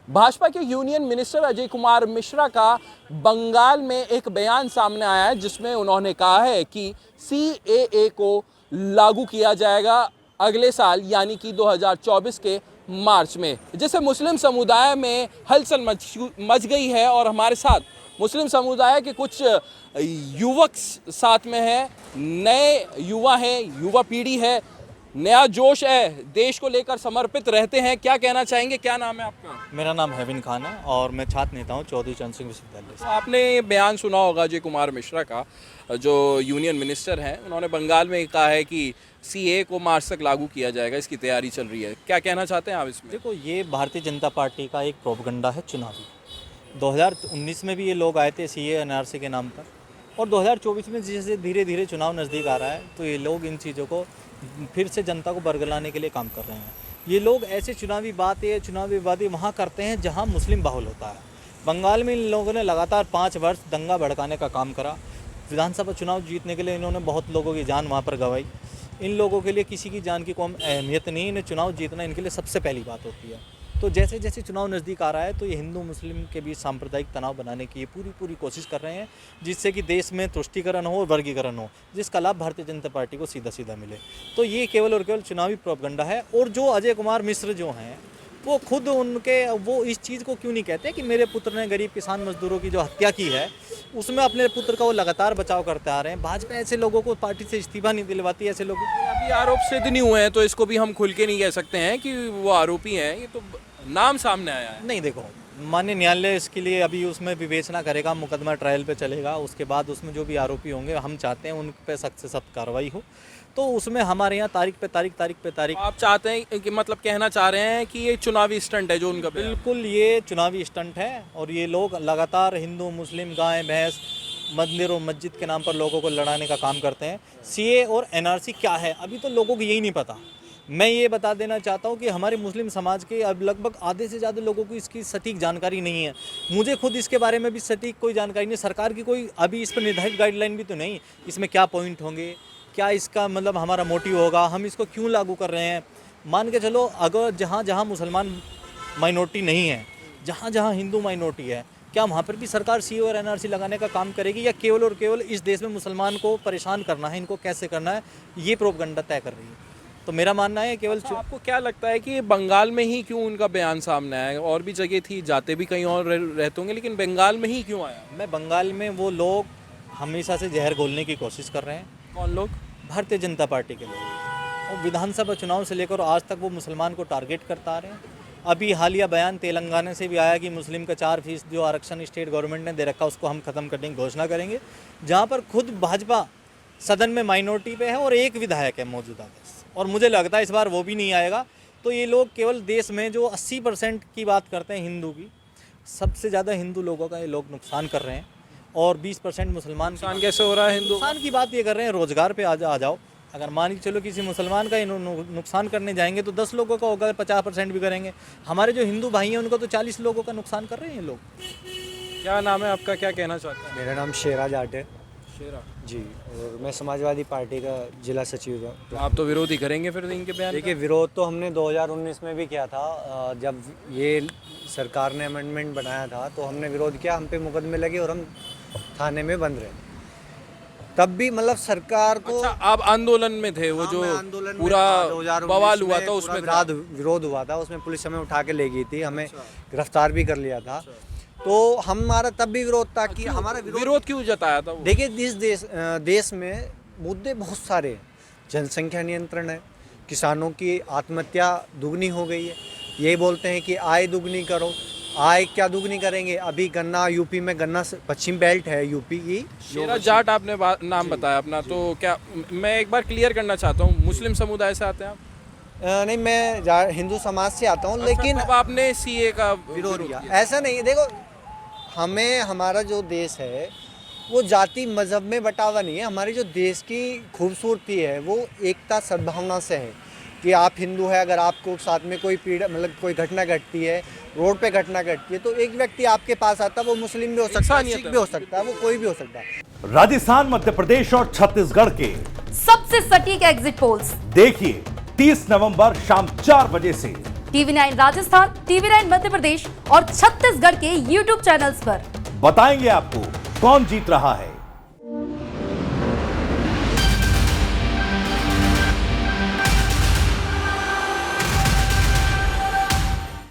भाजपा के union minister Ajay Kumar Mishra का बंगाल में एक बयान सामने आया है जिसमें उन्होंने कहा है कि सीएए को लागू किया जाएगा अगले साल यानी कि 2024 के मार्च में, जिससे मुस्लिम समुदाय में हलचल मच गई है। और हमारे साथ मुस्लिम समुदाय के कुछ युवक साथ में हैं, नए युवा हैं, युवा पीढ़ी है, नया जोश है, देश को लेकर समर्पित रहते हैं। क्या कहना चाहेंगे? क्या नाम है आपका? मेरा नाम हेविन खान है और मैं छात्र नेता हूँ चौधरी चरण सिंह विश्वविद्यालय से। आपने ये बयान सुना होगा अजय कुमार मिश्रा का, जो यूनियन मिनिस्टर हैं। उन्होंने बंगाल में कहा है कि सीए को मार्च तक लागू किया जाएगा, इसकी तैयारी चल रही है। क्या कहना चाहते हैं आप इसमें? देखो, ये भारतीय जनता पार्टी का एक प्रोपगंडा है चुनावी। 2019 में भी ये लोग आए थे सीए एनआरसी के नाम पर, और 2024 में जैसे धीरे धीरे चुनाव नज़दीक आ रहा है तो ये लोग इन चीज़ों को फिर से जनता को बरगलाने के लिए काम कर रहे हैं। ये लोग ऐसे चुनावी बातें, चुनावी वादे वहाँ करते हैं जहाँ मुस्लिम बाहुल होता है। बंगाल में इन लोगों ने लगातार 5 वर्ष दंगा भड़काने का काम करा। विधानसभा चुनाव जीतने के लिए इन्होंने बहुत लोगों की जान वहाँ पर गंवाई। इन लोगों के लिए किसी की जान की कोई अहमियत नहीं, इन्हें चुनाव जीतना इनके लिए सबसे पहली बात होती है। तो जैसे जैसे चुनाव नज़दीक आ रहा है तो ये हिंदू मुस्लिम के बीच सांप्रदायिक तनाव बनाने की ये पूरी कोशिश कर रहे हैं, जिससे कि देश में तुष्टीकरण हो, वर्गीकरण हो, जिसका लाभ भारतीय जनता पार्टी को सीधा सीधा मिले। तो ये केवल और केवल चुनावी प्रोपगंडा है। और जो अजय कुमार मिश्र जो हैं, वो खुद वो इस चीज़ को क्यों नहीं कहते कि मेरे पुत्र ने गरीब किसान मजदूरों की जो हत्या की है उसमें अपने पुत्र का वो लगातार बचाव करते आ रहे हैं। भाजपा ऐसे लोगों को पार्टी से इस्तीफा नहीं दिलवाती। ऐसे लोगों को अभी आरोप सिद्ध नहीं हुए हैं तो इसको भी हम खुल के नहीं कह सकते हैं कि वो आरोपी हैं। ये तो नाम सामने आया है। नहीं, देखो, माननीय न्यायालय इसके लिए अभी उसमें विवेचना करेगा, मुकदमा ट्रायल पे चलेगा। उसके बाद उसमें जो भी आरोपी होंगे, हम चाहते हैं उन पे सख्त से सख्त कार्रवाई हो। तो उसमें हमारे यहाँ तारीख पे तारीख आप चाहते हैं कि मतलब कहना चाह रहे हैं कि ये चुनावी स्टंट है जो उनका? बिल्कुल, ये चुनावी स्टंट है। और ये लोग लगातार हिंदू मुस्लिम, गाय भैंस, मंदिर और मस्जिद के नाम पर लोगों को लड़ाने का काम करते हैं। सीए और एनआरसी क्या है अभी तो लोगों को यही नहीं पता। मैं ये बता देना चाहता हूँ कि हमारे मुस्लिम समाज के अब लगभग आधे से ज़्यादा लोगों को इसकी सटीक जानकारी नहीं है। मुझे खुद इसके बारे में भी सटीक कोई जानकारी नहीं। सरकार की कोई अभी इस पर निर्धारित गाइडलाइन भी तो नहीं, इसमें क्या पॉइंट होंगे, क्या इसका मतलब हमारा मोटिव होगा, हम इसको क्यों लागू कर रहे हैं। मान के चलो, अगर जहाँ जहाँ मुसलमान माइनॉरिटी नहीं है, जहाँ जहाँ हिंदू माइनॉरिटी है, क्या वहाँ पर भी सरकार सीए और एनआरसी लगाने का काम करेगी, या केवल और केवल इस देश में मुसलमान को परेशान करना है, इनको कैसे करना है, ये प्रोपगंडा तय कर रही है। तो मेरा मानना है केवल आपको क्या लगता है कि बंगाल में ही क्यों उनका बयान सामने आया? और भी जगह थी, जाते भी कहीं और रहते होंगे, लेकिन बंगाल में ही क्यों आया? मैं बंगाल में वो लोग हमेशा से जहर घोलने की कोशिश कर रहे हैं। कौन लोग? भारतीय जनता पार्टी के लोग। और विधानसभा चुनाव से लेकर आज तक वो मुसलमान को टारगेट करता आ रहे हैं। अभी हालिया बयान तेलंगाना से भी आया कि मुस्लिम का 4% जो आरक्षण स्टेट गवर्नमेंट ने दे रखा उसको हम ख़त्म करने की घोषणा करेंगे, जहाँ पर खुद भाजपा सदन में माइनॉरिटी पे है और एक विधायक है मौजूदा बस। और मुझे लगता है इस बार वो भी नहीं आएगा। तो ये लोग केवल देश में जो 80% की बात करते हैं हिंदू की, सबसे ज़्यादा हिंदू लोगों का ये लोग नुकसान कर रहे हैं। और 20% मुसलमान। नुकसान कैसे हो रहा है? हिंदू नुकसान की बात ये कर रहे हैं, रोजगार पे आ जाओ। अगर मान के चलो किसी मुसलमान का नुकसान करने जाएंगे तो 10 लोगों का होगा, 50% भी करेंगे। हमारे जो हिंदू भाई हैं उनको तो 40 लोगों का नुकसान कर रहे हैं ये लोग। क्या नाम है आपका? क्या कहना चाहते हैं? मेरा नाम शेरा जाट है शेरा जी, और मैं समाजवादी पार्टी का जिला सचिव हूँ। तो आप तो विरोध ही करेंगे फिर इनके बयान? देखिए, विरोध तो हमने 2019 में भी किया था। जब ये सरकार ने अमेंडमेंट बनाया था तो हमने विरोध किया, हम पे मुकदमे लगे और हम थाने में बंद रहे। तब भी मतलब सरकार को। अच्छा, आप आंदोलन में थे? वो जो पूरा बवाल हुआ था उसमें विरोध हुआ था, उसमें पुलिस हमें उठा के ले गई थी, हमें गिरफ्तार भी कर लिया था। तो हमारा तब भी विरोध था कि हमारा विरोध क्यों जताया था? देखिए, इस देश में मुद्दे बहुत सारे हैं। जनसंख्या नियंत्रण है, किसानों की आत्महत्या दुगनी हो गई है। यही बोलते हैं कि आय दुगनी करो। आय क्या दुगनी करेंगे? अभी गन्ना, यूपी में गन्ना पश्चिम बेल्ट है यूपी की। शेरा जाट आपने नाम बताया अपना, तो क्या मैं एक बार क्लियर करना चाहता हूँ, मुस्लिम समुदाय से आते हैं आप? नहीं, मैं हिंदू समाज से आता हूँ। लेकिन अब आपने सीए का विरोध किया? ऐसा नहीं। देखो, हमें हमारा जो देश है वो जाति मजहब में बंटा नहीं है। हमारे जो देश की खूबसूरती है वो एकता सद्भावना से है कि आप हिंदू है, अगर आपको साथ में कोई पीड़ा मतलब कोई घटना घटती है, रोड पे घटना घटती है, तो एक व्यक्ति आपके पास आता है, वो मुस्लिम भी हो सकता है, सिख भी हो सकता है, वो कोई भी हो सकता है। राजस्थान, मध्य प्रदेश और छत्तीसगढ़ के सबसे सटीक एग्जिट पोल्स देखिए 30 नवंबर शाम 4 बजे से टीवी 9 राजस्थान, टीवी 9 मध्य प्रदेश और छत्तीसगढ़ के YouTube चैनल्स पर। बताएंगे आपको कौन जीत रहा है